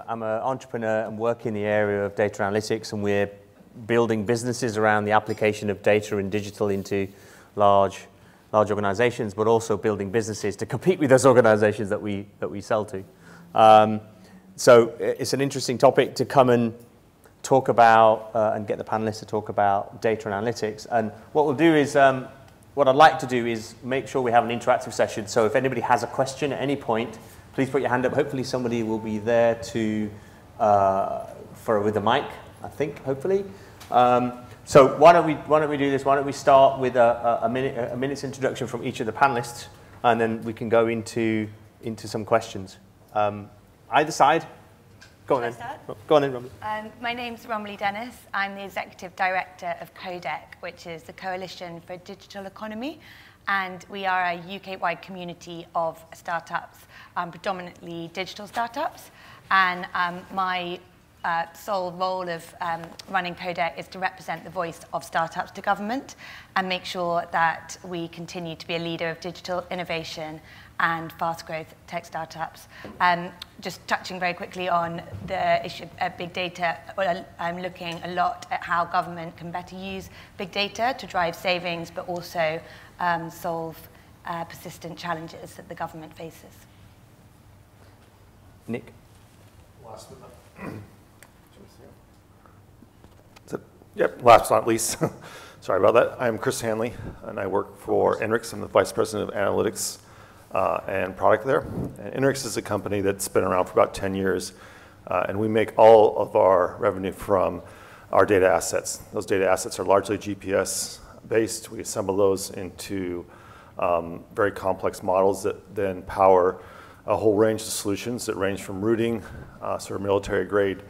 I'm an entrepreneur and work in the area of data analytics, and we're building businesses around the application of data and digital into large organizations, but also building businesses to compete with those organizations that we sell to. So it's an interesting topic to come and talk about and get the panelists to talk about data analytics. And what we'll do is, what I'd like to do is make sure we have an interactive session. So if anybody has a question at any point, please put your hand up. Hopefully somebody will be there with a mic, I think, hopefully. So why don't we do this? Why don't we start with a minute's introduction from each of the panelists, and then we can go into some questions. Either side. Go on then. Go on then, Romilly. My name's Romilly Dennys. I'm the Executive Director of Coadec, which is the Coalition for Digital Economy. And we are a UK-wide community of startups, predominantly digital startups. And my sole role of running Coadec is to represent the voice of startups to government and make sure that we continue to be a leader of digital innovation and fast growth tech startups. Just touching very quickly on the issue of big data, I'm looking a lot at how government can better use big data to drive savings, but also solve persistent challenges that the government faces. Nick? Last but not least, sorry about that. I'm Chris Handley, and I work for INRIX. I'm the Vice President of Analytics and Product there. And INRIX is a company that's been around for about 10 years, and we make all of our revenue from our data assets. Those data assets are largely GPS-based. We assemble those into very complex models that then power a whole range of solutions that range from routing, sort of military-grade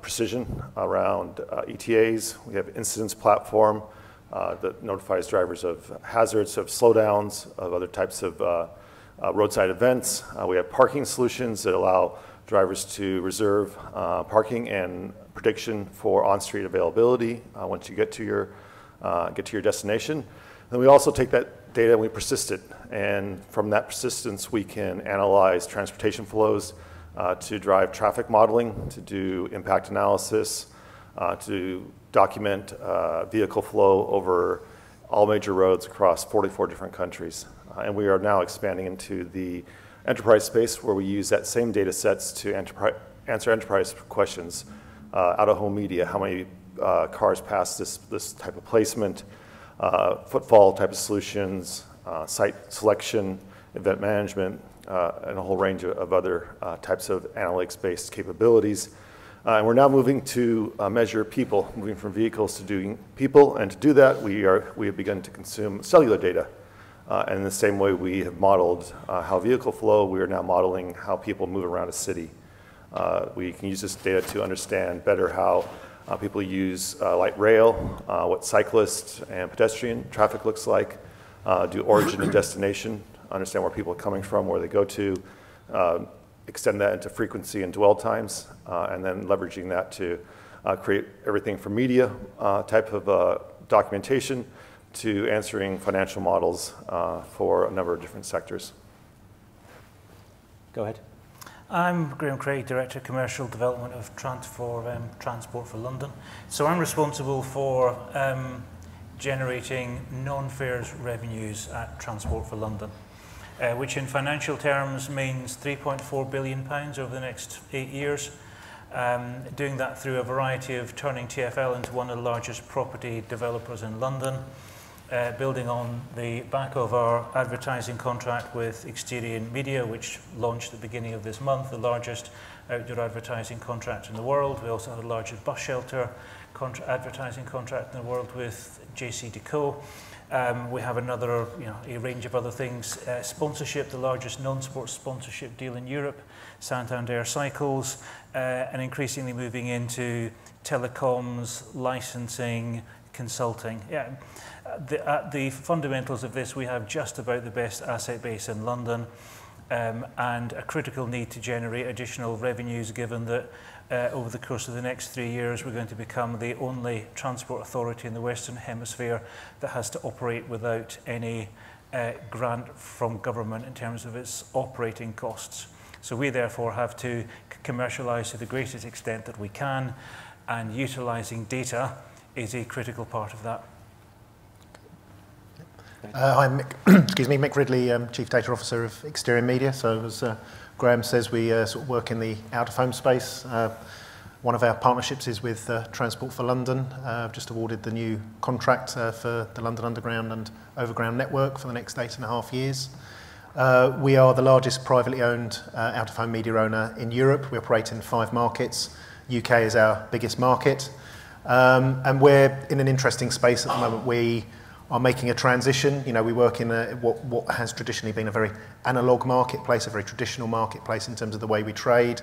precision around ETAs. We have incidents platform that notifies drivers of hazards, of slowdowns, of other types of roadside events. We have parking solutions that allow drivers to reserve parking and prediction for on-street availability once you get to your destination. Then we also take that data and we persist it. And from that persistence, we can analyze transportation flows to drive traffic modeling, to do impact analysis, to document vehicle flow over all major roads across 44 different countries. And we are now expanding into the enterprise space where we use that same data sets to answer enterprise questions. Out-of-home media, how many cars pass this type of placement, footfall type of solutions, site selection, event management, and a whole range of other types of analytics-based capabilities. And we're now moving to measure people, moving from vehicles to doing people. And to do that, we have begun to consume cellular data. And in the same way we have modeled how vehicle flow, we are now modeling how people move around a city. We can use this data to understand better how people use light rail, what cyclist and pedestrian traffic looks like, do origin and destination, understand where people are coming from, where they go to, extend that into frequency and dwell times, and then leveraging that to create everything from media type of documentation to answering financial models for a number of different sectors. Go ahead. I'm Graeme, Director of Commercial Development of Transport for London. So I'm responsible for generating non-fares revenues at Transport for London, which in financial terms means £3.4 billion over the next 8 years. Doing that through a variety of turning TfL into one of the largest property developers in London, building on the back of our advertising contract with Exterion Media, which launched at the beginning of this month, the largest outdoor advertising contract in the world. We also have the largest bus shelter advertising contract in the world with JCDecaux. We have another, a range of other things. Sponsorship, the largest non-sports sponsorship deal in Europe, Santander Cycles, and increasingly moving into telecoms, licensing, consulting. Yeah. At the fundamentals of this, we have just about the best asset base in London. and a critical need to generate additional revenues, given that over the course of the next 3 years we're going to become the only transport authority in the Western Hemisphere that has to operate without any grant from government in terms of its operating costs. So we therefore have to commercialise to the greatest extent that we can, and utilising data is a critical part of that. Hi, I'm Mick. Excuse me, Mick Ridley, Chief Data Officer of Exterion Media. So as Graeme says, we sort of work in the out-of-home space. One of our partnerships is with Transport for London. I've just awarded the new contract for the London Underground and Overground network for the next 8.5 years. We are the largest privately owned out-of-home media owner in Europe. We operate in 5 markets. UK is our biggest market. And we're in an interesting space at the moment. We are making a transition. You know, we work in what has traditionally been a very analog marketplace, a very traditional marketplace in terms of the way we trade.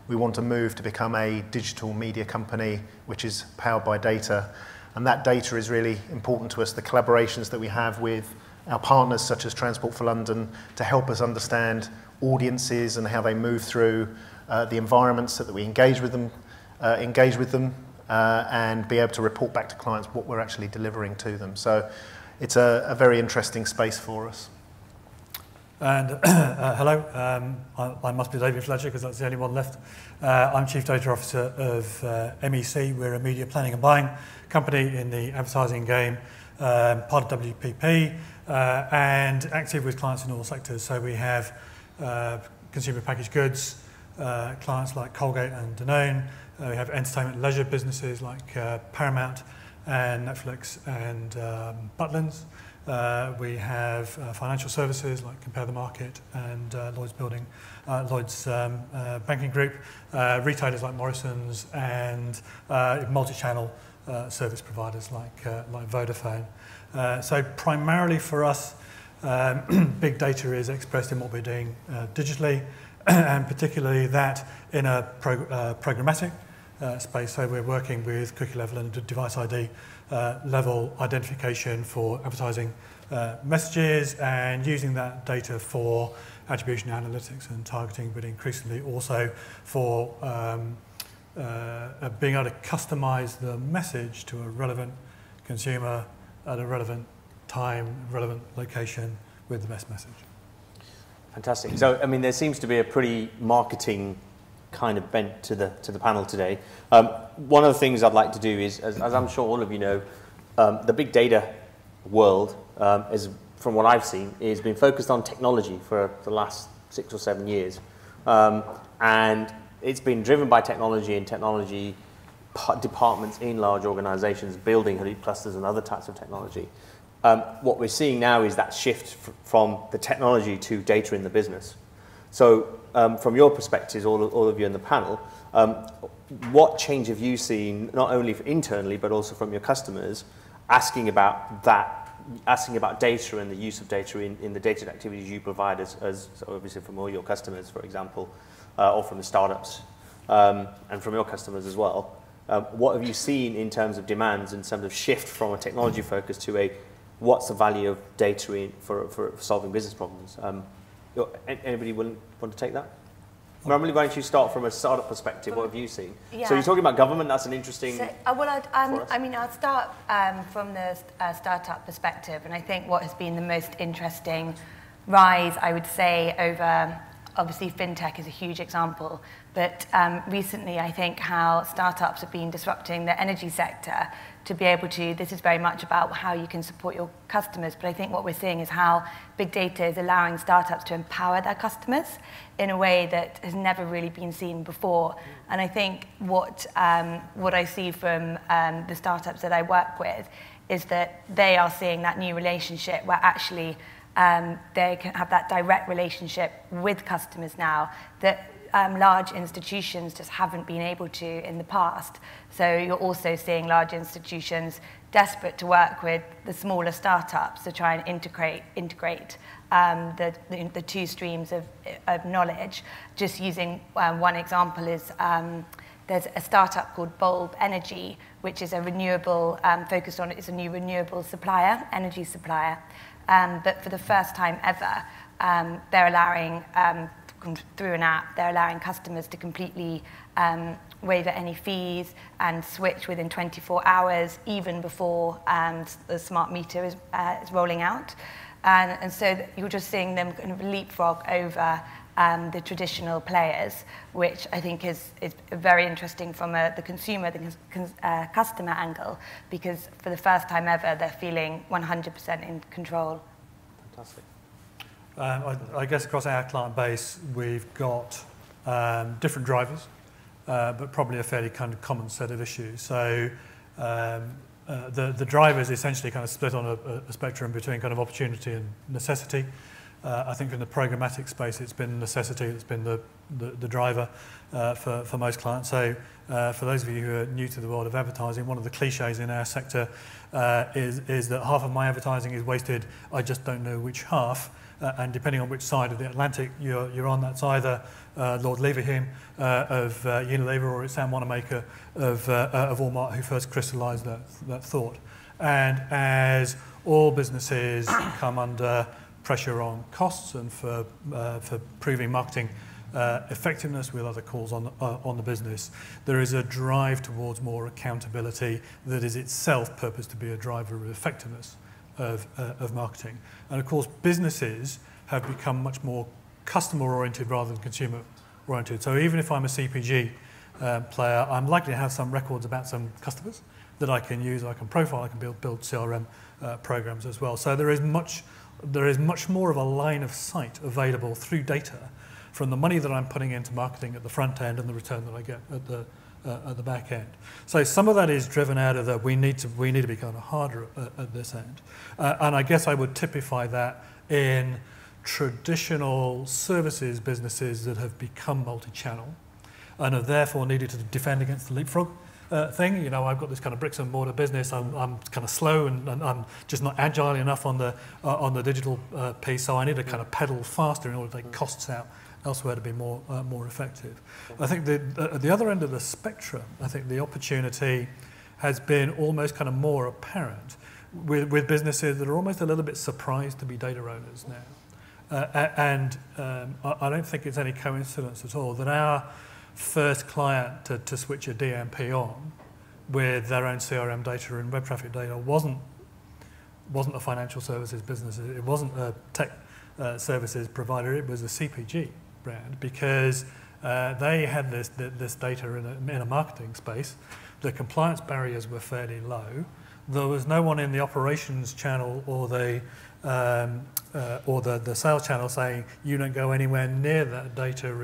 We want to move to become a digital media company which is powered by data. And that data is really important to us, the collaborations that we have with our partners such as Transport for London to help us understand audiences and how they move through the environments so that we engage with them and be able to report back to clients what we're actually delivering to them. So it's a very interesting space for us. And hello, I must be David Fletcher because that's the only one left. I'm Chief Data Officer of MEC. We're a media planning and buying company in the advertising game, part of WPP, and active with clients in all sectors. So we have consumer packaged goods, clients like Colgate and Danone. We have entertainment and leisure businesses like Paramount and Netflix and Butlins. We have financial services like Compare the Market and Lloyd's Banking Group, retailers like Morrison's, and multi-channel service providers like Vodafone. So primarily for us, big data is expressed in what we're doing digitally, and particularly that in a programmatic space. So we're working with cookie level and device ID level identification for advertising messages, and using that data for attribution analytics and targeting, but increasingly also for being able to customize the message to a relevant consumer at a relevant time, relevant location with the best message. Fantastic. So, I mean, there seems to be a pretty marketing kind of bent to the panel today. One of the things I'd like to do is, as I'm sure all of you know, the big data world, is, from what I've seen, has been focused on technology for the last 6 or 7 years. And it's been driven by technology and technology departments in large organizations building Hadoop clusters and other types of technology. What we're seeing now is that shift from the technology to data in the business. So from your perspectives, all of you in the panel, what change have you seen, not only internally, but also from your customers, asking about data and the use of data in the data activities you provide as so obviously from all your customers, for example, or from the startups, and from your customers as well. What have you seen in terms of demands, in terms of shift from a technology focus to a what's the value of data for solving business problems? Anybody want to take that? Romilly, why don't you start from a startup perspective? What have you seen? Yeah. So you're talking about government. That's an interesting. So, I'll start from the startup perspective, and I think what has been the most interesting rise, I would say, over obviously fintech is a huge example, but recently I think how startups have been disrupting the energy sector to be able to, this is very much about how you can support your customers, but I think what we're seeing is how big data is allowing startups to empower their customers in a way that has never really been seen before. And I think what I see from the startups that I work with is that they are seeing that new relationship where actually they can have that direct relationship with customers now that large institutions just haven't been able to in the past. So you're also seeing large institutions desperate to work with the smaller startups to try and integrate the two streams of knowledge. Just using one example is there's a startup called Bulb Energy, which is a renewable, focused on, it's a new renewable supplier, energy supplier. But for the first time ever, they're allowing, through an app, they're allowing customers to completely waiver any fees and switch within 24 hours, even before the smart meter is rolling out. And so you're just seeing them kind of leapfrog over the traditional players, which I think is very interesting from the consumer, the customer angle, because for the first time ever, they're feeling 100% in control. Fantastic. I guess across our client base, we've got different drivers, but probably a fairly kind of common set of issues. So the drivers essentially kind of split on a spectrum between kind of opportunity and necessity. I think in the programmatic space, it's been necessity that's been the driver for most clients. So for those of you who are new to the world of advertising, one of the cliches in our sector is that half of my advertising is wasted, I just don't know which half. And depending on which side of the Atlantic you're on, that's either Lord Leverhulme of Unilever or it's Sam Wanamaker of Walmart who first crystallised that thought. And as all businesses come under pressure on costs and for proving marketing effectiveness with other calls on the business, there is a drive towards more accountability that is itself purposed to be a driver of effectiveness of marketing. And of course, businesses have become much more customer-oriented rather than consumer-oriented. So even if I'm a CPG player, I'm likely to have some records about some customers that I can use, I can profile, I can build CRM programs as well. So there is much more of a line of sight available through data from the money that I'm putting into marketing at the front end and the return that I get at the back end. So some of that is driven out of that we need to be kind of harder at this end. And I guess I would typify that in traditional services businesses that have become multi-channel and have therefore needed to defend against the leapfrog thing. You know, I've got this kind of bricks and mortar business. I'm kind of slow and I'm just not agile enough on the digital piece. So I need to kind of pedal faster in order to take costs out elsewhere to be more effective. I think at the other end of the spectrum, I think the opportunity has been almost kind of more apparent with businesses that are almost a little bit surprised to be data owners now. I don't think it's any coincidence at all that our first client to switch a DMP on with their own CRM data and web traffic data wasn't a financial services business. It wasn't a tech services provider. It was a CPG brand because they had this data in a marketing space. The compliance barriers were fairly low. There was no one in the operations channel or the sales channel saying you don't go anywhere near that data.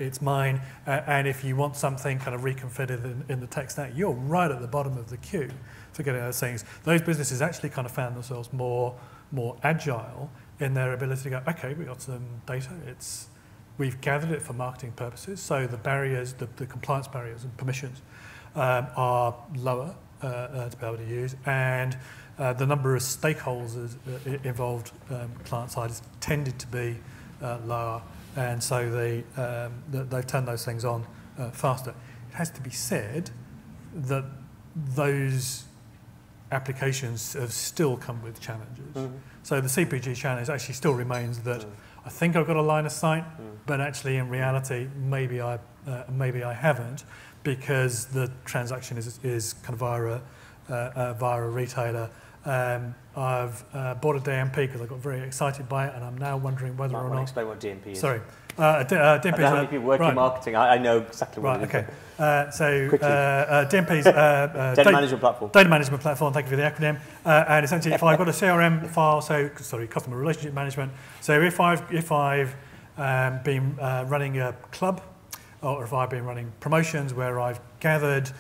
It's mine. And if you want something kind of reconfigured in the tech stack, you're right at the bottom of the queue for getting those things. Those businesses actually kind of found themselves more agile in their ability to go, okay, we got some data. We've gathered it for marketing purposes. So the barriers, the compliance barriers and permissions are lower to be able to use, and the number of stakeholders involved client side has tended to be lower, and so they've turned those things on faster. It has to be said that those applications have still come with challenges. Mm-hmm. So the CPG challenge actually still remains that I think I've got a line of sight, but actually in reality maybe I haven't, because the transaction is kind of via a retailer. I've bought a DMP because I got very excited by it, and I'm now wondering whether or not. Explain what DMP is. Sorry, DMP. How many people work in marketing? I know exactly what it is. Okay. DMP is data management platform. Data management platform. Thank you for the acronym. And essentially, if I've got a CRM file, customer relationship management. So if I've been running a club, or if I've been running promotions where I've gathered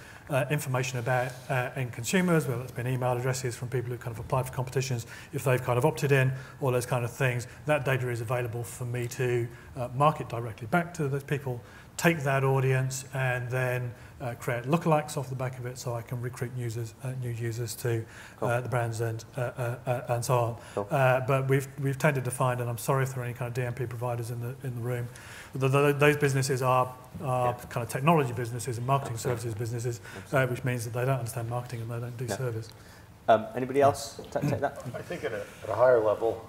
information about end consumers, whether it's been email addresses from people who kind of applied for competitions, if they've kind of opted in, all those kind of things, that data is available for me to market directly back to those people, take that audience, and then create lookalikes off the back of it, so I can recruit new users to the brands and so on. Cool. But we've tended to find, and I'm sorry if there are any kind of DMP providers in the room, those businesses are kind of technology businesses and marketing services businesses, which means that they don't understand marketing and they don't do service. Anybody else take that? I think at a higher level,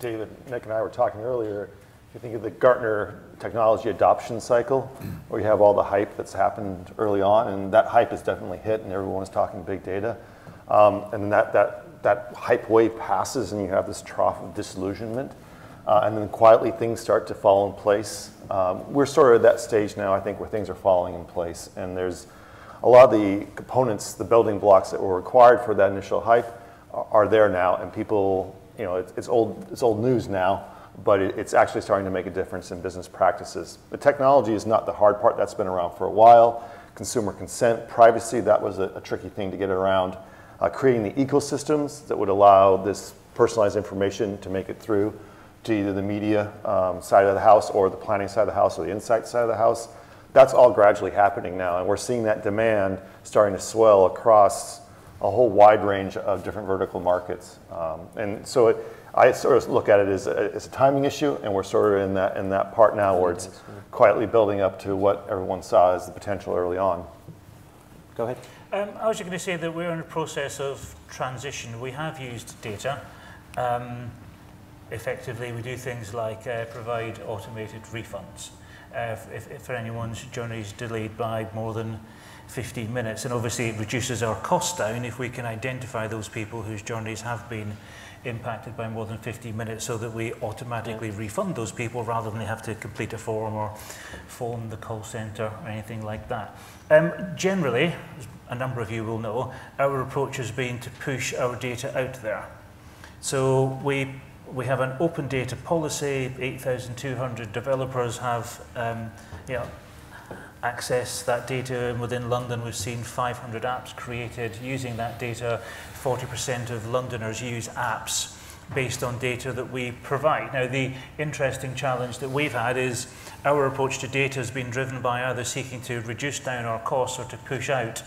David, Mick and I were talking earlier, if you think of the Gartner technology adoption cycle, where you have all the hype that's happened early on, and that hype is definitely hit, and everyone is talking big data. And then that hype wave passes, and you have this trough of disillusionment. And then quietly things start to fall in place. We're sort of at that stage now, I think, where things are falling in place. And there's a lot of the components, the building blocks that were required for that initial hype are there now. And people, you know, it's old news now, but it's actually starting to make a difference in business practices. The technology is not the hard part. That's been around for a while. Consumer consent, privacy, that was a tricky thing to get around. Creating the ecosystems that would allow this personalized information to make it through to either the media side of the house or the planning side of the house or the insight side of the house. That's all gradually happening now, and we're seeing that demand starting to swell across a whole wide range of different vertical markets. And so I sort of look at it as a timing issue, and we're sort of in that part now where it's quietly building up to what everyone saw as the potential early on. Go ahead. I was going to say that we're in a process of transition. We have used data. Effectively, we do things like provide automated refunds if anyone's journey is delayed by more than 15 minutes. And obviously, it reduces our costs down if we can identify those people whose journeys have been impacted by more than 15 minutes, so that we automatically refund those people rather than they have to complete a form or phone the call centre or anything like that. Generally, as a number of you will know, our approach has been to push our data out there. So we have an open data policy. 8,200 developers have access that data. And within London, we've seen 500 apps created using that data. 40% of Londoners use apps based on data that we provide. Now, the interesting challenge that we've had is our approach to data has been driven by either seeking to reduce down our costs or to push out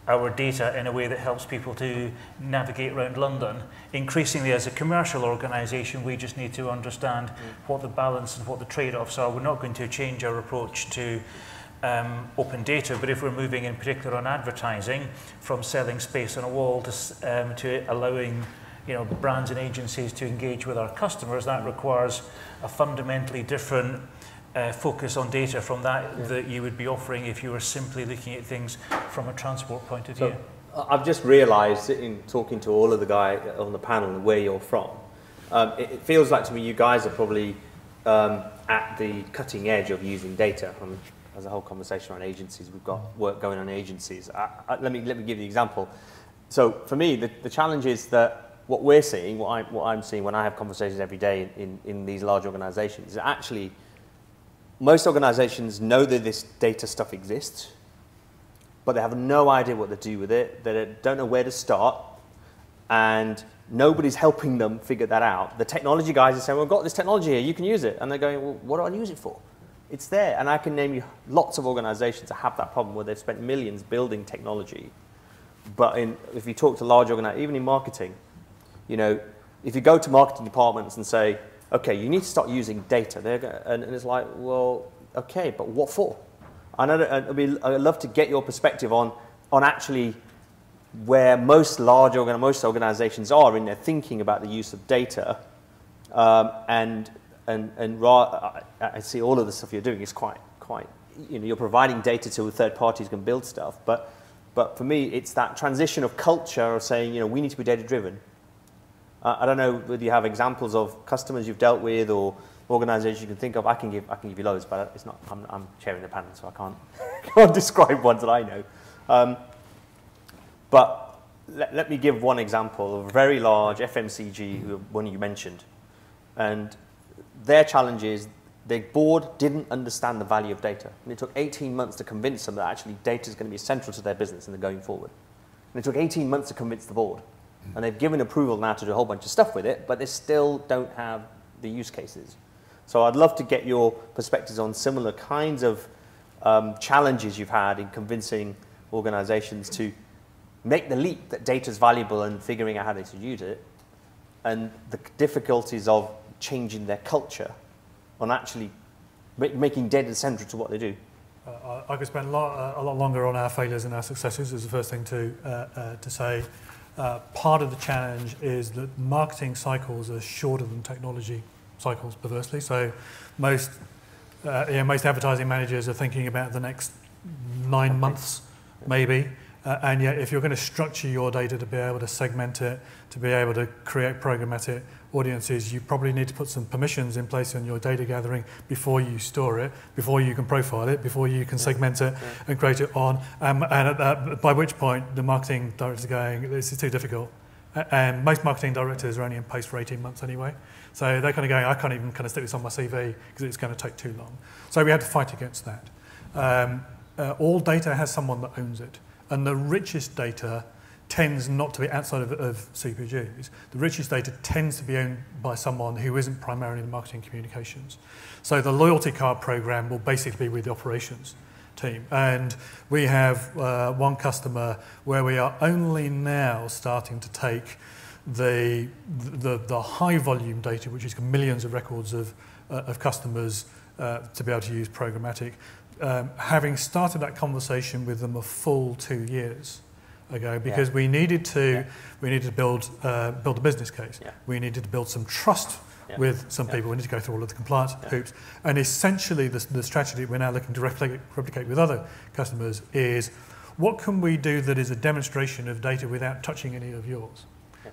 our data in a way that helps people to navigate around London. Increasingly, as a commercial organisation, we just need to understand what the balance and what the trade-offs are. We're not going to change our approach to open data, but if we're moving in particular on advertising from selling space on a wall to allowing brands and agencies to engage with our customers, that requires a fundamentally different focus on data from that you would be offering if you were simply looking at things from a transport point of view. So, I've just realised in talking to all of the guys on the panel where you're from, it feels like to me you guys are probably at the cutting edge of using data. There's a whole conversation around agencies. We've got work going on in agencies. Let me give you the example. So for me, the challenge is that what we're seeing, what I'm seeing when I have conversations every day in these large organisations, is actually most organisations know that this data stuff exists, but they have no idea what to do with it. They don't know where to start, and nobody's helping them figure that out. The technology guys are saying, well, we've got this technology here, you can use it. And they're going, well, what do I use it for? It's there. And I can name you lots of organisations that have that problem where they've spent millions building technology. But if you talk to large organisations, even in marketing, if you go to marketing departments and say, okay, you need to start using data. And it's like, well, okay, but what for? And I'd love to get your perspective on actually where most organizations are in their thinking about the use of data. I see all of the stuff you're doing is quite you're providing data to third parties can build stuff. But for me, it's that transition of culture of saying, we need to be data driven. I don't know whether you have examples of customers you've dealt with or organizations you can think of. I can give you loads, but it's not. I'm chairing the panel, so I can't describe ones that I know. But let me give one example of a very large FMCG, one you mentioned, and their challenge is their board didn't understand the value of data, and it took 18 months to convince them that actually data is going to be central to their business and they're going forward. And it took 18 months to convince the board. And they've given approval now to do a whole bunch of stuff with it, but they still don't have the use cases. So I'd love to get your perspectives on similar kinds of challenges you've had in convincing organizations to make the leap that data is valuable and figuring out how they should use it, and the difficulties of changing their culture on actually making data central to what they do. I could spend a lot longer on our failures and our successes is the first thing to say. Part of the challenge is that marketing cycles are shorter than technology cycles, perversely. So most advertising managers are thinking about the next 9 months, maybe. And yet, if you're going to structure your data to be able to segment it, to be able to create programmatic audiences, you probably need to put some permissions in place on your data gathering before you store it, before you can profile it, before you can segment it and create it on. By which point, the marketing directors are going, this is too difficult. And most marketing directors are only in post for 18 months anyway. So they're kind of going, I can't even kind of stick this on my CV because it's going to take too long. So we had to fight against that. All data has someone that owns it. And the richest data tends not to be outside of CPGs. The richest data tends to be owned by someone who isn't primarily in marketing communications. So the loyalty card program will basically be with the operations team. And we have one customer where we are only now starting to take the high volume data, which is millions of records of customers to be able to use programmatic. Having started that conversation with them a full 2 years ago, because we needed to build a business case. We needed to build some trust with some people. We need to go through all of the compliance hoops. And essentially, the strategy we're now looking to replicate with other customers is, what can we do that is a demonstration of data without touching any of yours?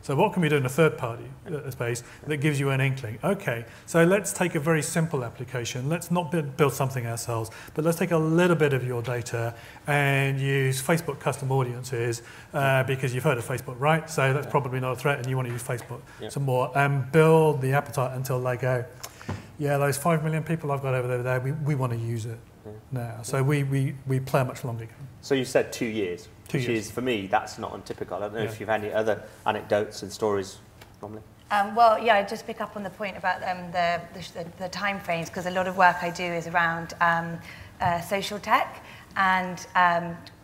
So what can we do in a third-party space that gives you an inkling? Okay, so let's take a very simple application. Let's not build something ourselves, but let's take a little bit of your data and use Facebook custom audiences because you've heard of Facebook, right? So that's probably not a threat, and you want to use Facebook some more, and build the appetite until they go, yeah, those 5 million people I've got over there, we want to use it now. So we play a much longer game. So you said 2 years. 2 years. Which is, for me, that's not untypical. I don't know if you've had any other anecdotes and stories, Romilly. Well, yeah, I just pick up on the point about the time frames, because a lot of work I do is around social tech and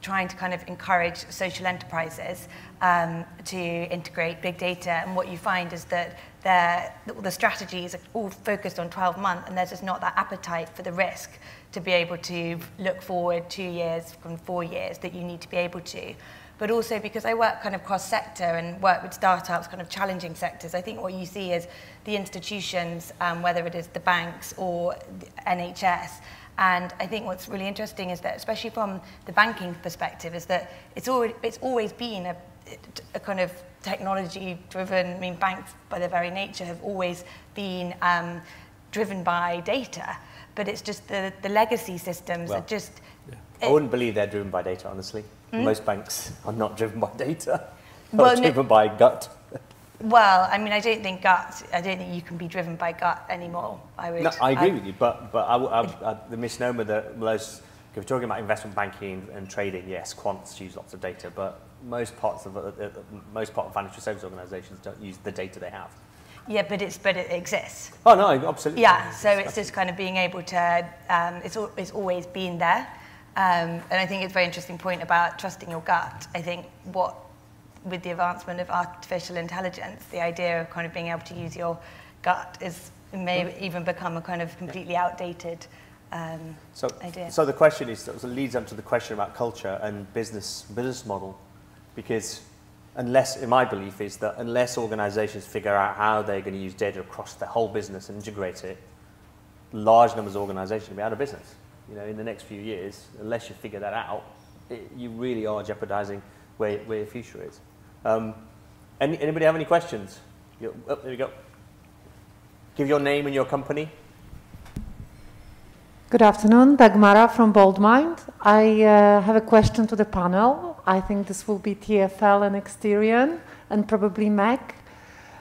trying to kind of encourage social enterprises to integrate big data. And what you find is that the strategies are all focused on 12 months, and there's just not that appetite for the risk to be able to look forward 2 years from 4 years that you need to be able to. But also because I work kind of cross-sector and work with startups, kind of challenging sectors, I think what you see is the institutions, whether it is the banks or the NHS. And I think what's really interesting is that, especially from the banking perspective, is that it's always been a kind of technology-driven. I mean, banks, by their very nature, have always been driven by data. But it's just the legacy systems are just... I wouldn't believe they're driven by data, honestly. Most banks are not driven by data. They're driven by gut. Well, I mean, I don't think you can be driven by gut anymore. I agree with you, but the misnomer that most, if you're talking about investment banking and trading, yes, quants use lots of data, but most parts of financial service organisations don't use the data they have. Yeah, but it exists. Oh no, absolutely. Yeah, so it's just kind of being able to. It's always been there, and I think it's a very interesting point about trusting your gut. I think with the advancement of artificial intelligence, the idea of kind of being able to use your gut may even become a kind of completely outdated idea. So the question is, it leads up to the question about culture and business model, because my belief is that unless organizations figure out how they're going to use data across their whole business and integrate it, large numbers of organizations will be out of business. In the next few years, unless you figure that out, you really are jeopardizing where your future is. Anybody have any questions? There we go. Give your name and your company. Good afternoon, Dagmara from Boldmind. I have a question to the panel. I think this will be TfL and Exterion and probably Mick.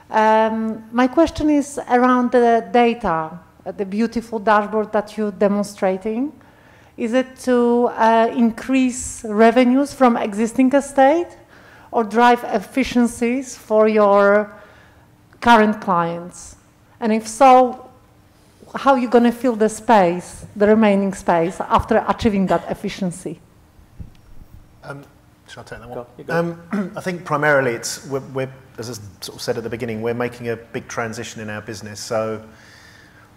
My question is around the data, the beautiful dashboard that you're demonstrating. Is it to increase revenues from existing estate or drive efficiencies for your current clients? And if so, how are you going to fill the space, the remaining space, after achieving that efficiency? Shall I take that one? I think primarily we're, as I sort of said at the beginning, we're making a big transition in our business. So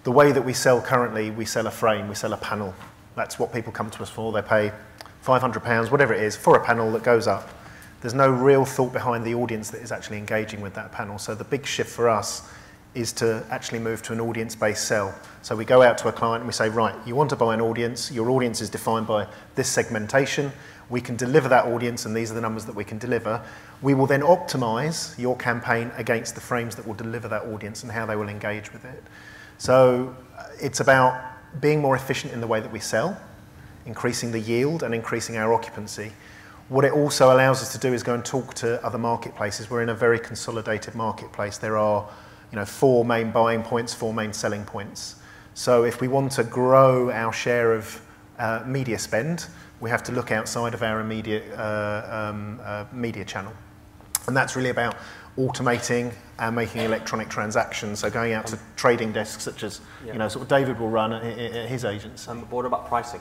the way that we sell currently, we sell a frame, we sell a panel. That's what people come to us for. They pay £500, whatever it is, for a panel that goes up. there's no real thought behind the audience that is actually engaging with that panel. So the big shift for us is to actually move to an audience-based sell. So we go out to a client and we say, right, you want to buy an audience, your audience is defined by this segmentation, we can deliver that audience and these are the numbers that we can deliver. We will then optimize your campaign against the frames that will deliver that audience and how they will engage with it. So it's about being more efficient in the way that we sell, increasing the yield and increasing our occupancy. What it also allows us to do is go and talk to other marketplaces. We're in a very consolidated marketplace. There are 4 main buying points, 4 main selling points. So if we want to grow our share of media spend, we have to look outside of our immediate media channel. And that's really about automating and making electronic transactions. So going out to trading desks such as, sort of David will run at his agents. And what about pricing?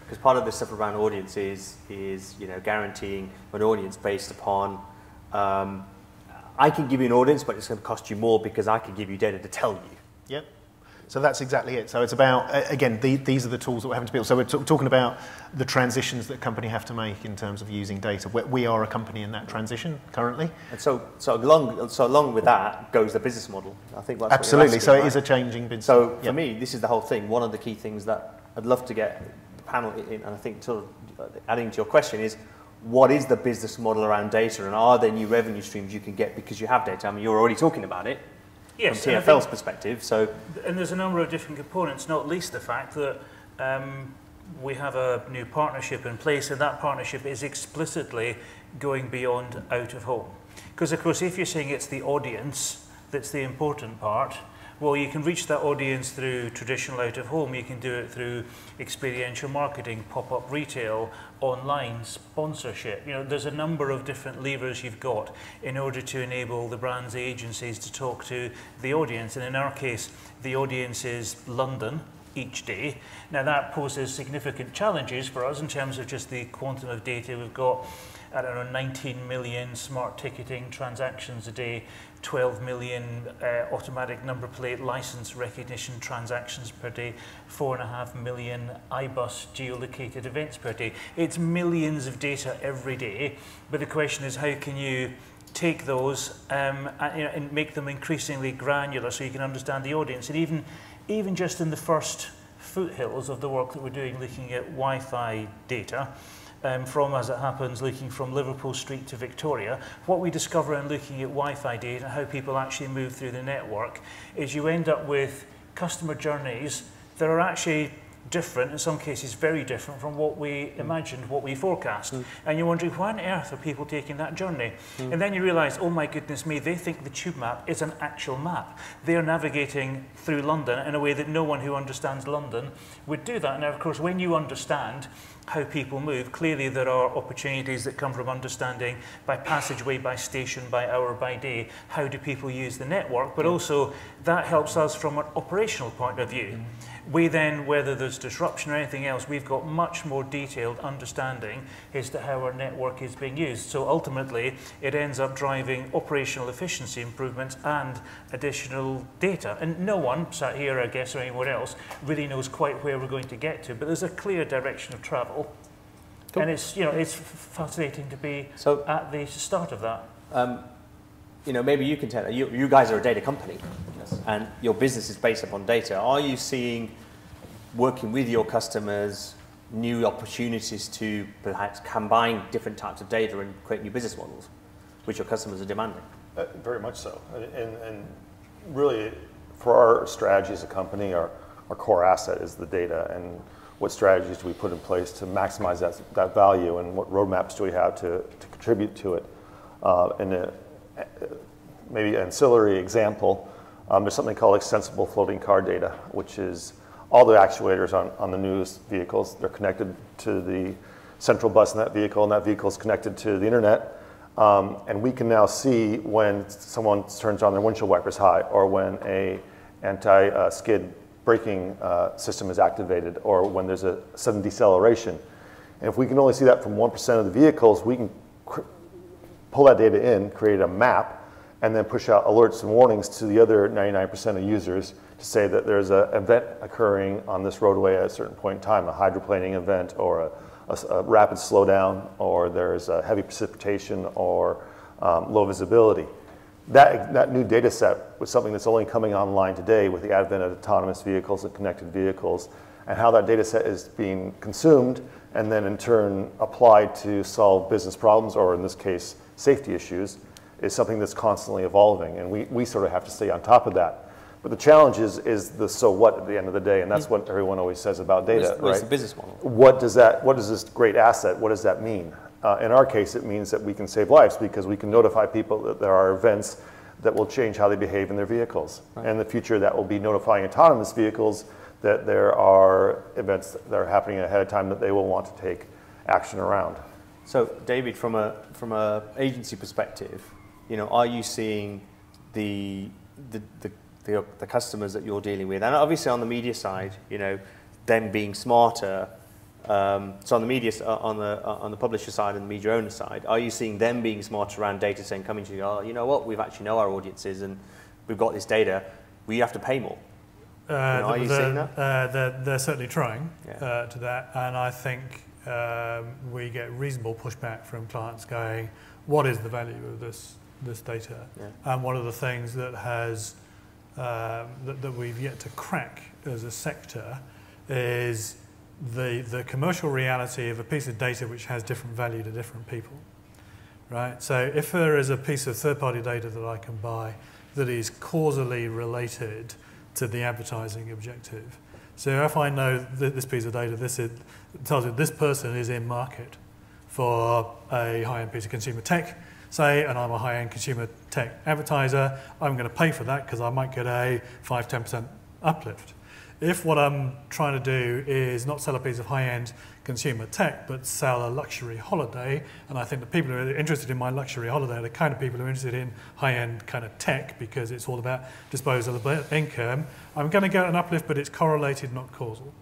Because part of this stuff around audience is guaranteeing an audience based upon, I can give you an audience, but it's going to cost you more because I can give you data to tell you. Yep. So that's exactly it. So it's about, again, these are the tools that we're having to build. So we're talking about the transitions that company have to make in terms of using data. We are a company in that transition currently. And so along with that goes the business model. I think that's absolutely. What you're asking, so it is a changing business. So for me, this is the whole thing. One of the key things that I'd love to get the panel in, and I think sort of adding to your question is, what is the business model around data, and are there new revenue streams you can get because you have data? I mean, you're already talking about it. Yes, from TfL's perspective. And there's a number of different components, not least the fact that we have a new partnership in place, and that partnership is explicitly going beyond out of home. Because of course, if you're saying it's the audience that's the important part, well, you can reach that audience through traditional out of home, you can do it through experiential marketing, pop-up retail, online, sponsorship. There's a number of different levers you've got in order to enable the brands, the agencies to talk to the audience. And in our case, the audience is London each day. Now that poses significant challenges for us in terms of just the quantum of data. We've got, I don't know, 19 million smart ticketing transactions a day, 12 million automatic number plate license recognition transactions per day, 4.5 million iBus geolocated events per day. It's millions of data every day, but the question is, how can you take those and make them increasingly granular so you can understand the audience? And even just in the first foothills of the work that we're doing, looking at Wi-Fi data, from, as it happens, looking from Liverpool Street to Victoria, what we discover in looking at Wi-Fi data and how people actually move through the network is you end up with customer journeys that are actually different, in some cases very different from what we imagined, what we forecast. And you're wondering, why on earth are people taking that journey? And then you realise, oh my goodness me, they think the tube map is an actual map. They're navigating through London in a way that no one who understands London would do that. Now, of course, when you understand how people move, clearly there are opportunities that come from understanding by passageway, by station, by hour, by day, how do people use the network, but also that helps us from an operational point of view. We then, whether there's disruption or anything else, we've got much more detailed understanding as to how our network is being used. So ultimately, it ends up driving operational efficiency improvements and additional data. And no one sat here, I guess, or anyone else, really knows quite where we're going to get to, but there's a clear direction of travel. Cool. And it's, it's fascinating to be at the start of that. Maybe you can tell, you guys are a data company, yes, and your business is based upon data. Are you seeing, working with your customers, new opportunities to perhaps combine different types of data and create new business models, which your customers are demanding? Very much so. And really, for our strategy as a company, our core asset is the data, and what strategies do we put in place to maximize that value, and what roadmaps do we have to contribute to it. Maybe an ancillary example, there's something called extensible floating car data, which is all the actuators on the newest vehicles. They're connected to the central bus in that vehicle, and that vehicle is connected to the internet. And we can now see when someone turns on their windshield wipers high, or when a anti-skid braking system is activated, or when there's a sudden deceleration. And if we can only see that from 1% of the vehicles, we can pull that data in, create a map, and then push out alerts and warnings to the other 99% of users to say that there's an event occurring on this roadway at a certain point in time, a hydroplaning event or a rapid slowdown, or there's a heavy precipitation, or low visibility. That new data set was something that's only coming online today with the advent of autonomous vehicles and connected vehicles, and how that data set is being consumed and then in turn applied to solve business problems, or in this case, safety issues, is something that's constantly evolving, and we sort of have to stay on top of that. But the challenge is the so what at the end of the day, and that's what everyone always says about data, right? What's the business model? What does this great asset, what does that mean? In our case, it means that we can save lives because we can notify people that there are events that will change how they behave in their vehicles. Right. And in the future, that will be notifying autonomous vehicles that there are events that are happening ahead of time that they will want to take action around. So, David, from a agency perspective, are you seeing the customers that you're dealing with, and obviously on the media side, them being smarter. So on the media, on the publisher side and the media owner side, are you seeing them being smarter around data, saying, coming to you, oh, you know what, we've actually know our audiences and we've got this data, we have to pay more? Are you seeing that? They're certainly trying to that, and I think we get reasonable pushback from clients going, what is the value of this data? Yeah. And one of the things that has that we've yet to crack as a sector is the commercial reality of a piece of data which has different value to different people, right? So if there is a piece of third-party data that I can buy that is causally related to the advertising objective, so if I know that this piece of data, tells me this person is in market for a high-end piece of consumer tech, say, and I'm a high-end consumer tech advertiser, I'm going to pay for that because I might get a 5-10% uplift. If what I'm trying to do is not sell a piece of high-end consumer tech, but sell a luxury holiday, and I think the people who are interested in my luxury holiday are the kind of people who are interested in high-end kind of tech because it's all about disposable income, I'm going to get an uplift, but it's correlated, not causal.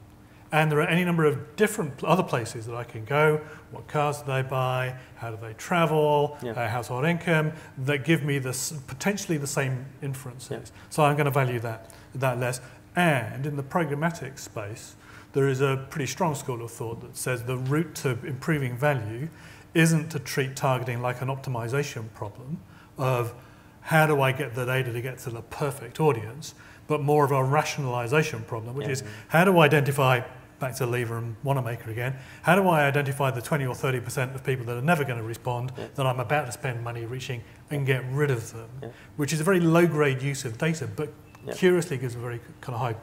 And there are any number of different other places that I can go. What cars do they buy? How do they travel? Household income, that give me potentially the same inferences. Yeah. So I'm going to value that less. And in the programmatic space, there is a pretty strong school of thought that says the route to improving value isn't to treat targeting like an optimization problem of how do I get the data to get to the perfect audience, but more of a rationalization problem, which is how do I identify, back to Lever and Wanamaker again, how do I identify the 20 or 30% of people that are never going to respond that I'm about to spend money reaching and get rid of them, which is a very low-grade use of data, but curiously gives a very kind of high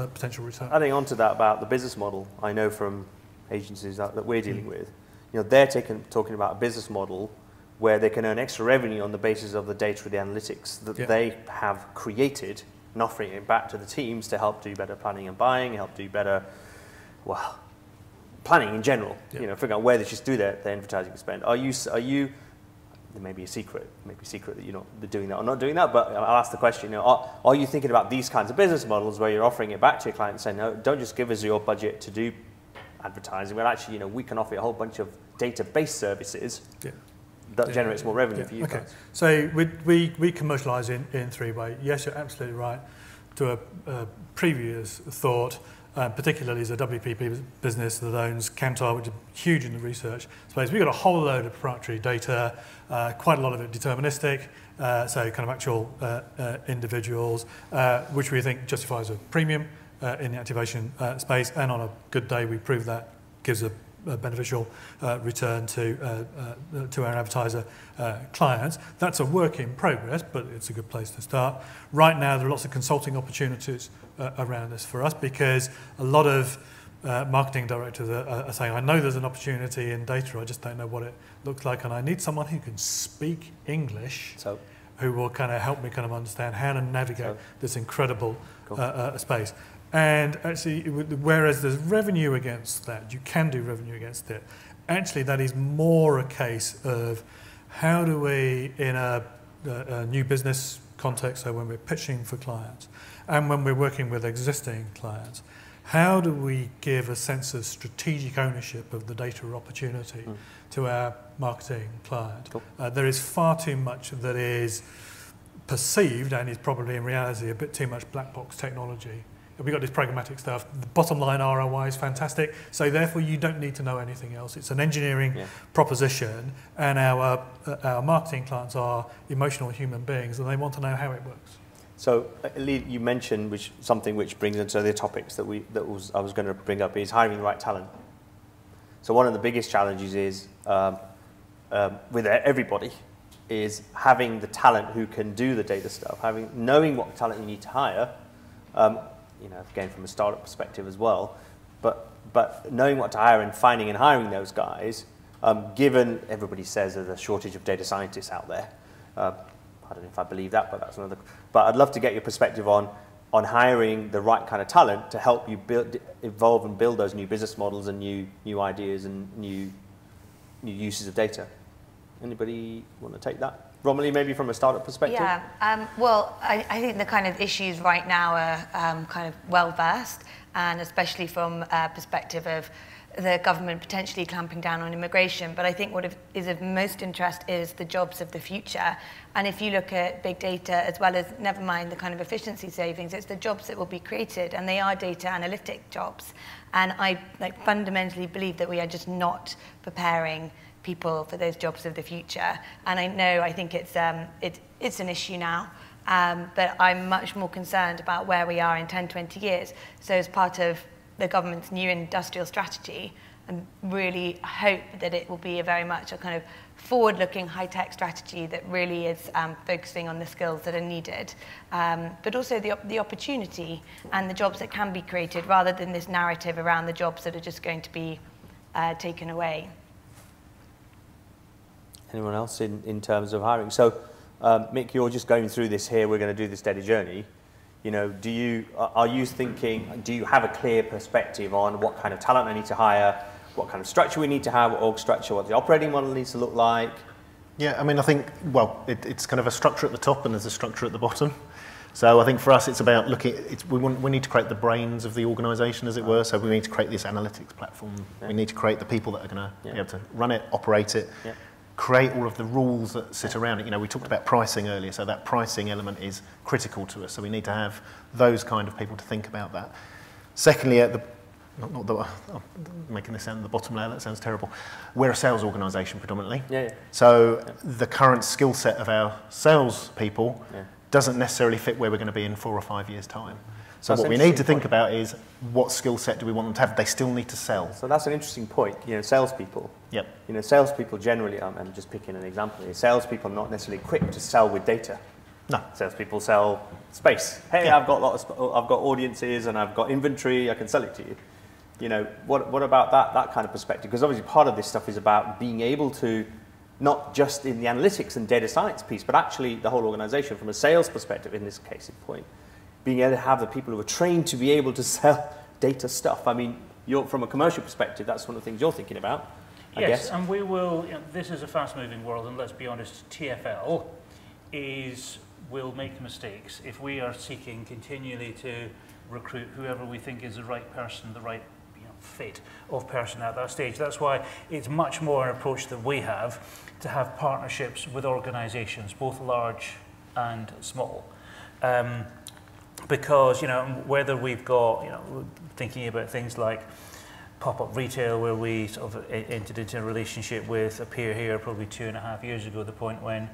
potential return. Adding on to that about the business model, I know from agencies that we're dealing with, they're talking about a business model where they can earn extra revenue on the basis of the data or the analytics that they have created and offering it back to the teams to help do better planning and buying, help do better, planning in general. Figuring out where they should do their advertising spend. Are you? There may be a secret, that you're not doing that or not doing that, but I'll ask the question, are you thinking about these kinds of business models where you're offering it back to your client and saying, no, don't just give us your budget to do advertising, but actually, we can offer you a whole bunch of data-based services that generates more revenue for you guys. So we commercialise in three ways. Yes, you're absolutely right. To a previous thought, particularly as a WPP business that owns Kantar, which is huge in the research space. We've got a whole load of proprietary data, quite a lot of it deterministic, so kind of actual individuals, which we think justifies a premium in the activation space, and on a good day we prove that gives a beneficial return to our advertiser clients. That's a work in progress, but it's a good place to start. Right now, there are lots of consulting opportunities around this for us because a lot of marketing directors are saying, I know there's an opportunity in data, I just don't know what it looks like, and I need someone who can speak English, who will kind of help me kind of understand how to navigate this incredible space. And actually, whereas there's revenue against that, you can do revenue against it, actually that is more a case of how do we, in a new business context, so when we're pitching for clients, and when we're working with existing clients, how do we give a sense of strategic ownership of the data opportunity to our marketing client? There is far too much that is perceived, and is probably in reality a bit too much black box technology we've got this programmatic stuff. The bottom line ROI is fantastic. So therefore, you don't need to know anything else. It's an engineering proposition, and our marketing clients are emotional human beings, and they want to know how it works. So you mentioned something which brings into the topics I was going to bring up is hiring the right talent. So one of the biggest challenges is with everybody is having the talent who can do the data stuff, knowing what talent you need to hire. Again from a startup perspective as well, but knowing what to hire and finding and hiring those guys, given everybody says there's a shortage of data scientists out there. I don't know if I believe that, but that's another. But I'd love to get your perspective on hiring the right kind of talent to help you evolve and build those new business models and new ideas and new uses of data. Anybody want to take that? Romilly, maybe from a startup perspective? Yeah, well, I think the kind of issues right now are kind of well-versed, and especially from a perspective of the government potentially clamping down on immigration. But I think what is of most interest is the jobs of the future. And if you look at big data, as well as, never mind the kind of efficiency savings, it's the jobs that will be created, and they are data analytic jobs. And I fundamentally believe that we are just not preparing people for those jobs of the future. And I think it's an issue now, but I'm much more concerned about where we are in 10, 20 years. So as part of the government's new industrial strategy, I really hope that it will be a very much a kind of forward-looking high-tech strategy that really is focusing on the skills that are needed, but also the opportunity and the jobs that can be created, rather than this narrative around the jobs that are just going to be taken away. Anyone else in terms of hiring? So, Mick, you're just going through this here. We're going to do this data journey. Do you have a clear perspective on what kind of talent I need to hire, what kind of structure we need to have, org structure, what the operating model needs to look like? Yeah, I mean, I think, well, it's kind of a structure at the top and there's a structure at the bottom. So I think for us, it's about looking. We need to create the brains of the organisation, as it were. So we need to create this analytics platform. Yeah. We need to create the people that are going to be able to run it, operate it. Yeah. Create all of the rules that sit around it. We talked about pricing earlier, so that pricing element is critical to us. So we need to have those kind of people to think about that. Secondly, not that I'm making this sound the bottom layer, that sounds terrible. We're a sales organisation predominantly. Yeah. So the current skill set of our sales people doesn't necessarily fit where we're going to be in 4 or 5 years' time. So what we need to think about is what skill set do we want them to have? They still need to sell. So that's an interesting point. Salespeople. Yep. Salespeople generally, I'm just picking an example here. Salespeople are not necessarily equipped to sell with data. No. Salespeople sell space. Hey, I've got audiences and I've got inventory. I can sell it to you. What about that kind of perspective? Because obviously part of this stuff is about being able to, not just in the analytics and data science piece, but actually the whole organisation from a sales perspective. In this case in point. Being able to have the people who are trained to be able to sell data stuff. I mean, from a commercial perspective, that's one of the things you're thinking about, I guess. And we will, this is a fast-moving world, and let's be honest, TfL will make mistakes if we are seeking continually to recruit whoever we think is the right person, the right fit of person at that stage. That's why it's much more an approach that we have to have partnerships with organisations, both large and small. Because, whether we've got, thinking about things like pop-up retail, where we sort of entered into a relationship with a peer here probably 2.5 years ago, the point when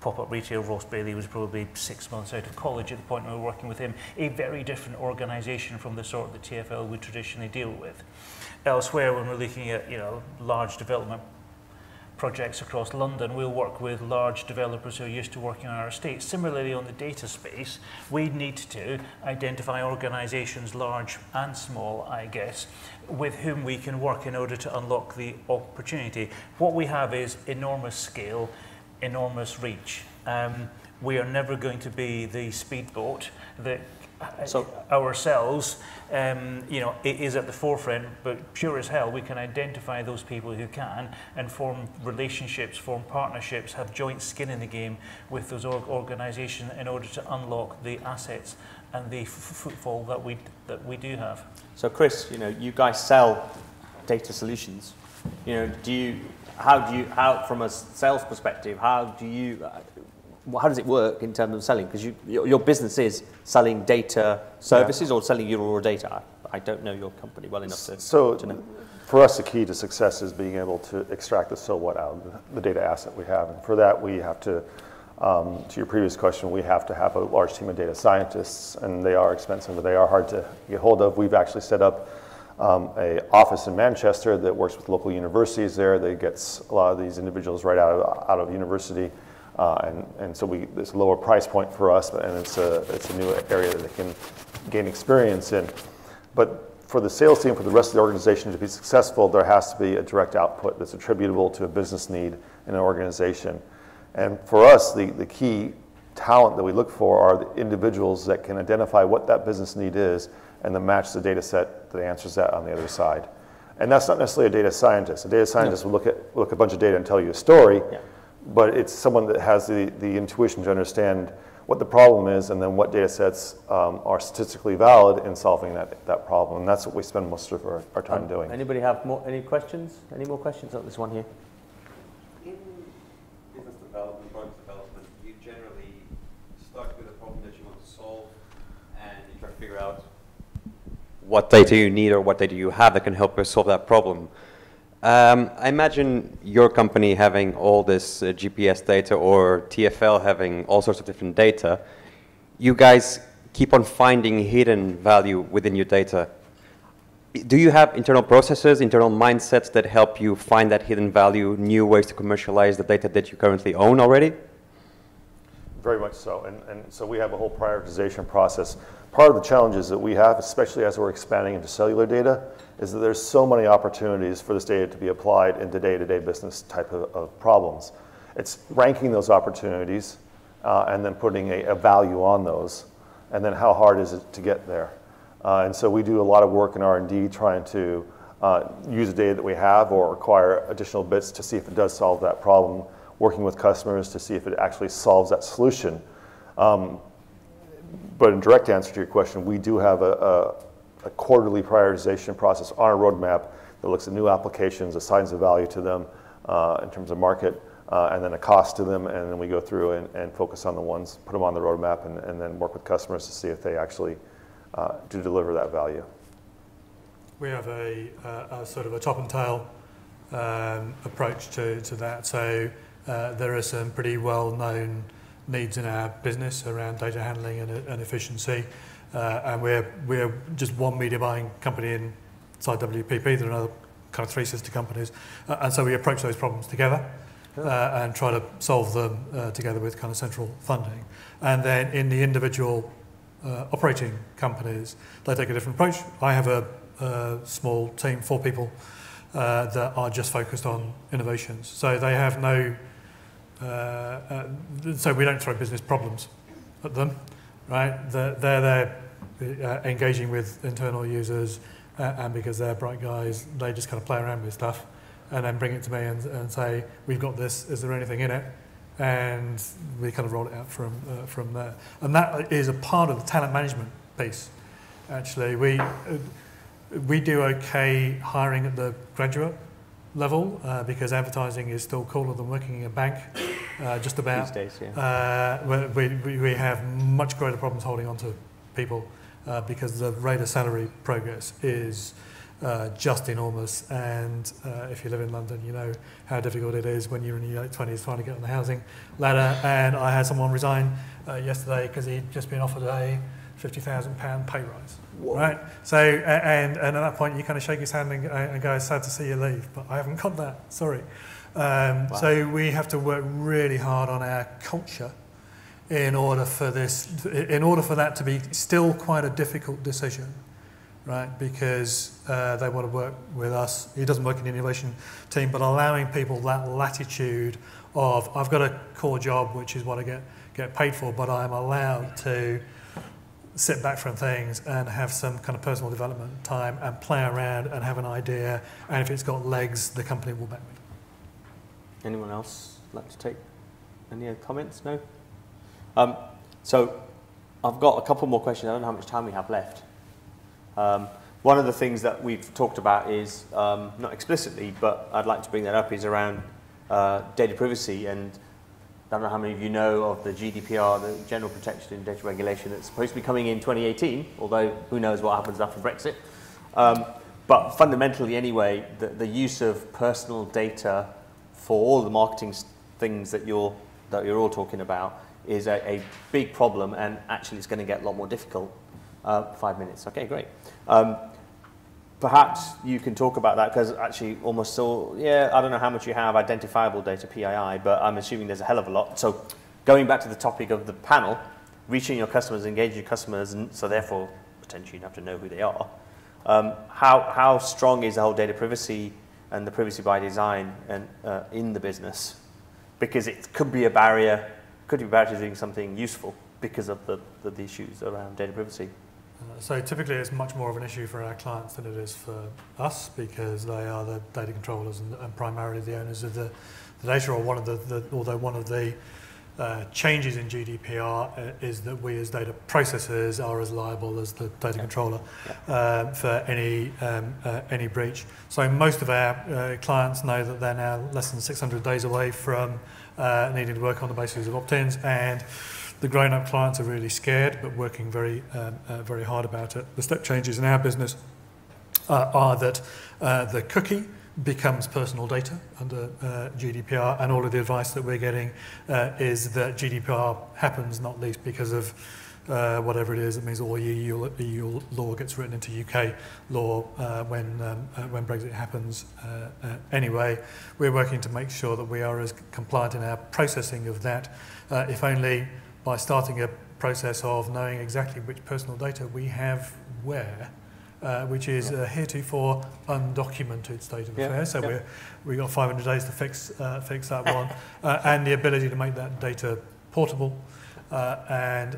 pop-up retail, Ross Bailey was probably 6 months out of college at the point we were working with him, a very different organisation from the sort that TfL would traditionally deal with. Elsewhere, when we're looking at, large development projects across London, we'll work with large developers who are used to working on our estate. Similarly, on the data space, we need to identify organisations, large and small, I guess, with whom we can work in order to unlock the opportunity. What we have is enormous scale, enormous reach. We are never going to be the speedboat that ourselves, it is at the forefront, but sure as hell we can identify those people who can and form relationships, form partnerships, have joint skin in the game with those organisations in order to unlock the assets and the footfall that we do have. So Chris, you guys sell data solutions. How from a sales perspective, how do you how does it work in terms of selling? Because your business is selling data services or selling your raw data. I don't know your company well enough to know. For us, the key to success is being able to extract the so what out of the data asset we have. And for that, we have to your previous question, we have to have a large team of data scientists, and they are expensive, but they are hard to get hold of. We've actually set up an office in Manchester that works with local universities there that gets a lot of these individuals right out of university. And so it's a lower price point for us, and it's a new area that they can gain experience in. But for the sales team, for the rest of the organization to be successful, there has to be a direct output that's attributable to a business need in an organization. And for us, the key talent that we look for are the individuals that can identify what that business need is and then match the data set that answers that on the other side. And that's not necessarily a data scientist. A data scientist will look at a bunch of data and tell you a story, but it's someone that has the intuition to understand what the problem is and then what data sets are statistically valid in solving that problem. And that's what we spend most of our time doing. Anybody have any questions? Any more questions? Oh, there's one here. In business development, product development, you generally start with a problem that you want to solve and you try to figure out what data you need or what data you have that can help you solve that problem. I imagine your company having all this GPS data or TfL having all sorts of different data. You guys keep on finding hidden value within your data. Do you have internal processes, internal mindsets that help you find that hidden value, new ways to commercialize the data that you currently own already? Very much so. And so we have a whole prioritization process. Part of the challenges that we have, especially as we're expanding into cellular data, is that there's so many opportunities for this data to be applied into day-to-day business type of problems. It's ranking those opportunities and then putting a value on those, and then how hard is it to get there. And so we do a lot of work in R&D trying to use the data that we have or acquire additional bits to see if it does solve that problem, working with customers to see if it actually solves that solution. But in direct answer to your question, we do have a quarterly prioritization process on our roadmap that looks at new applications, assigns a value to them in terms of market, and then a cost to them, and then we go through and focus on the ones, put them on the roadmap, and then work with customers to see if they actually do deliver that value. We have a sort of a top and tail approach to that. So there are some pretty well-known needs in our business around data handling and efficiency. And we're just one media buying company inside WPP. There are another kind of 3 sister companies. And so we approach those problems together and try to solve them together with kind of central funding. And then in the individual operating companies, they take a different approach. I have a small team, 4 people, that are just focused on innovations. So they have no... so we don't throw business problems at them, right? They're engaging with internal users, and because they're bright guys, they just kind of play around with stuff and then bring it to me and say, we've got this, is there anything in it? And we kind of roll it out from there. And that is a part of the talent management piece, actually. We do okay hiring at the graduate level because advertising is still cooler than working in a bank, just about. These days, yeah. We have much greater problems holding on to people because the rate of salary progress is just enormous, and if you live in London, you know how difficult it is when you're in your late 20s trying to get on the housing ladder. And I had someone resign yesterday because he'd just been offered a £50,000 pay rise. Whoa. Right? So, and at that point, you kind of shake his hand and go, sad to see you leave, but I haven't got that, sorry. Wow. So we have to work really hard on our culture in order for that to be still quite a difficult decision, right? Because they want to work with us. He doesn't work in the innovation team, but allowing people that latitude of, I've got a core job, which is what I get paid for, but I'm allowed to sit back from things and have some kind of personal development time and play around and have an idea, and if it's got legs, the company will back me. Anyone else like to take any comments? No? So I've got a couple more questions. I don't know how much time we have left. One of the things that we've talked about is, not explicitly, but I'd like to bring that up, is around data privacy. And don't know how many of you know of the GDPR, the General Protection in Data Regulation, that's supposed to be coming in 2018, although who knows what happens after Brexit. But fundamentally anyway, the use of personal data for all the marketing things that you're all talking about is a big problem, and actually it's going to get a lot more difficult. 5 minutes, okay, great. Perhaps you can talk about that, because actually almost all, yeah, I don't know how much you have identifiable data, PII, but I'm assuming there's a hell of a lot. So going back to the topic of the panel, reaching your customers, engaging your customers, and so therefore potentially you have to know who they are. How strong is the whole data privacy and the privacy by design and in the business? Because it could be a barrier, to doing something useful because of the issues around data privacy. So typically it's much more of an issue for our clients than it is for us, because they are the data controllers and primarily the owners of the data, or although one of the changes in GDPR is that we as data processors are as liable as the data controller for any breach. So most of our clients know that they're now less than 600 days away from needing to work on the basis of opt-ins, and the grown-up clients are really scared but working very hard about it. The step changes in our business are that the cookie becomes personal data under GDPR, and all of the advice that we're getting is that GDPR happens not least because of whatever it is. It means all EU law gets written into UK law when Brexit happens. Anyway, we're working to make sure that we are as compliant in our processing of that, if only by starting a process of knowing exactly which personal data we have where, which is heretofore undocumented state of affairs. So we've got 500 days to fix that one, and the ability to make that data portable. And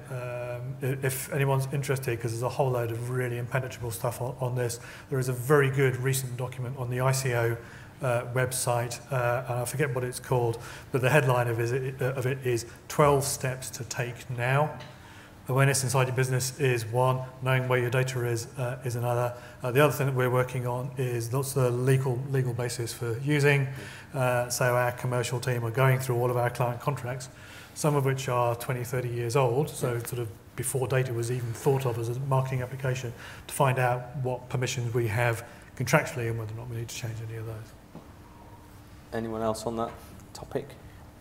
if anyone's interested, because there's a whole load of really impenetrable stuff on this, there is a very good recent document on the ICO website, and I forget what it's called, but the headline of it is 12 steps to take now. Awareness inside your business is one, knowing where your data is another. The other thing that we're working on is what's the legal basis for using. So our commercial team are going through all of our client contracts, some of which are 20, 30 years old, so sort of before data was even thought of as a marketing application, to find out what permissions we have contractually and whether or not we need to change any of those. Anyone else on that topic?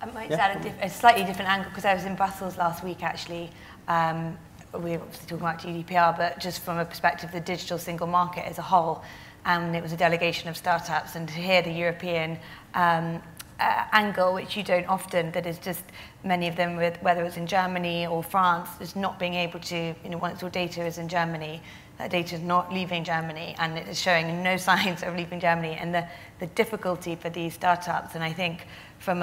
I might add a slightly different angle, because I was in Brussels last week actually. We were obviously talking about GDPR, but just from a perspective of the digital single market as a whole, and it was a delegation of startups, and to hear the European angle, which you don't often, that is just many of them, whether it's in Germany or France, is not being able to, once your data is in Germany, that data is not leaving Germany, and it is showing no signs of leaving Germany, and the difficulty for these startups, and I think from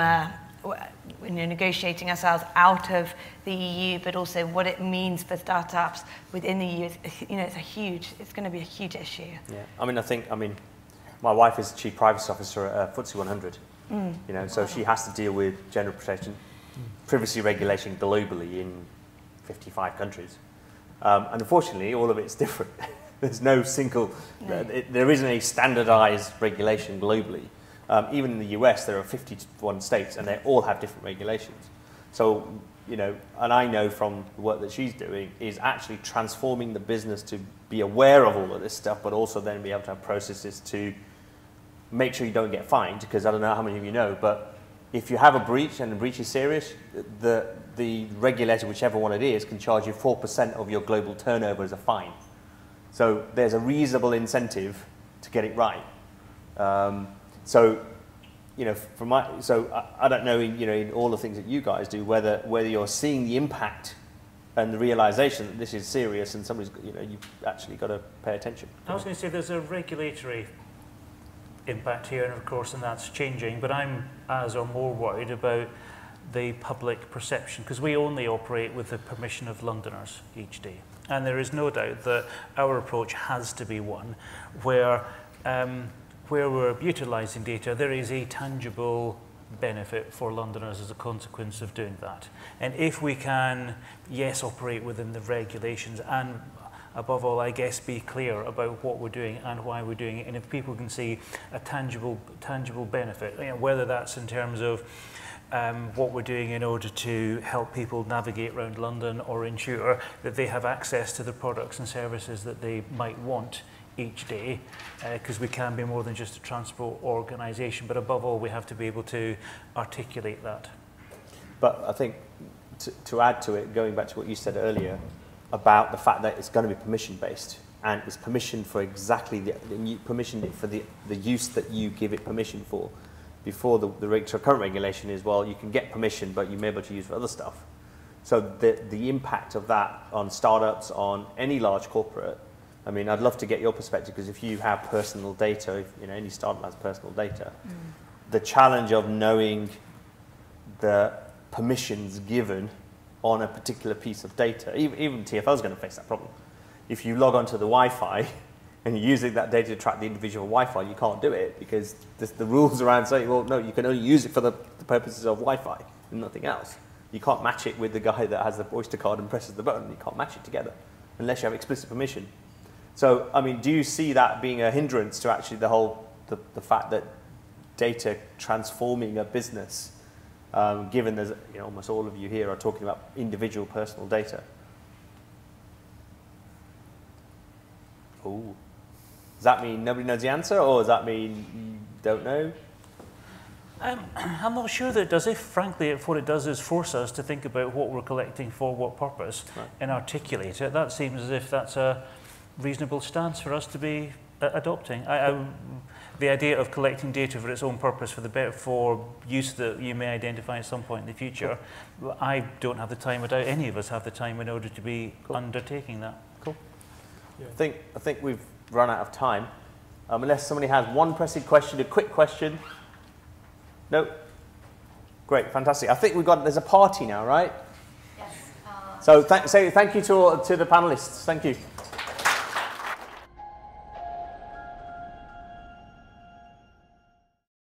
when you're negotiating ourselves out of the EU, but also what it means for startups within the EU, it's going to be a huge issue. Yeah, I mean, my wife is Chief Privacy Officer at FTSE 100. So she has to deal with general protection, privacy regulation globally in 55 countries. And unfortunately, all of it's different. There's no single, there isn't a standardized regulation globally. Even in the US, there are 51 states, and they all have different regulations. So, and I know from the work that she's doing is actually transforming the business to be aware of all of this stuff, but also then be able to have processes to make sure you don't get fined, because I don't know how many of you know, but if you have a breach and the breach is serious, the regulator, whichever one it is, can charge you 4% of your global turnover as a fine. So there's a reasonable incentive to get it right. So I don't know, in all the things that you guys do, whether you're seeing the impact and the realization that this is serious and somebody's, you've actually got to pay attention. I was going to say there's a regulatory impact here, and of course, and that's changing, but I'm as or more worried about the public perception, because we only operate with the permission of Londoners each day. And there is no doubt that our approach has to be one where we're utilising data, there is a tangible benefit for Londoners as a consequence of doing that. And if we can, yes, operate within the regulations, and above all, I guess, be clear about what we're doing and why we're doing it, and if people can see a tangible benefit, whether that's in terms of what we're doing in order to help people navigate around London or ensure that they have access to the products and services that they might want each day, because we can be more than just a transport organisation, but above all we have to be able to articulate that. But I think to add to it, going back to what you said earlier about the fact that it's going to be permission based, and it's permission for exactly permission for the use that you give it permission for. Before the current regulation is, well, you can get permission, but you may be able to use for other stuff. So the impact of that on startups, on any large corporate, I mean, I'd love to get your perspective, because if you have personal data, if, you know, any startup has personal data, the challenge of knowing the permissions given on a particular piece of data, even TfL is going to face that problem. If you log onto the Wi-Fi and you're using that data to track the individual Wi-Fi, you can't do it, because the rules around saying, well, no, you can only use it for the purposes of Wi-Fi and nothing else. You can't match it with the guy that has the Oyster card and presses the button. You can't match it together unless you have explicit permission. So, I mean, do you see that being a hindrance to actually the fact that data transforming a business, given there's, you know, almost all of you here are talking about individual personal data? Oh. Does that mean nobody knows the answer, or does that mean you don't know? I'm not sure that it does. Frankly, what it does is force us to think about what we're collecting for what purpose, right, and articulate it. That seems as if that's a reasonable stance for us to be adopting. The idea of collecting data for its own purpose, for use that you may identify at some point in the future, cool. I don't have the time, without any of us have the time in order to be cool. undertaking that. Cool. Yeah. I think we've run out of time. Unless somebody has one pressing question, a quick question. No? Great, fantastic. I think there's a party now, right? Yes. So say thank you to the panelists. Thank you.